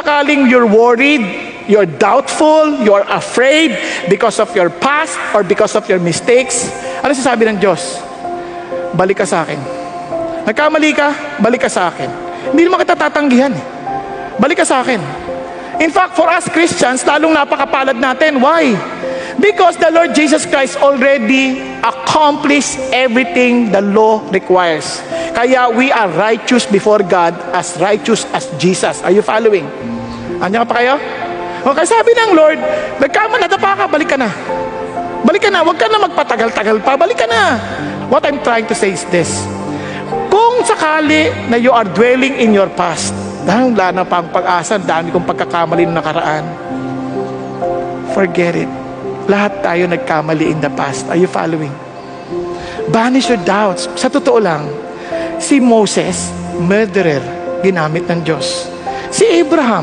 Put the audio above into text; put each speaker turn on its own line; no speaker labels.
sakaling you're worried, you're doubtful, you're afraid because of your past or because of your mistakes, ano sasabi ng Diyos? Balik ka sa akin. Nagkamali ka, balik ka sa akin. Hindi naman kita tatanggihan. Balik ka sa akin. In fact, for us Christians, lalong napakapalad natin. Why? Because the Lord Jesus Christ already accomplished everything the law requires. Kaya we are righteous before God as righteous as Jesus. Are you following? Anya ka pa kayo? Okay, sabi ng Lord, nagkamali, nadapa ka, balik ka na. Balik ka na, huwag ka na magpatagal-tagal pa, balik ka na. What I'm trying to say is this. Kung sakali na you are dwelling in your past, dahil wala na pang pag-asa, dami kong pagkakamali ng nakaraan, forget it. Lahat tayo nagkamali in the past. Are you following? Banish your doubts. Sa totoo lang, si Moses, murderer, ginamit ng Diyos. Si Abraham,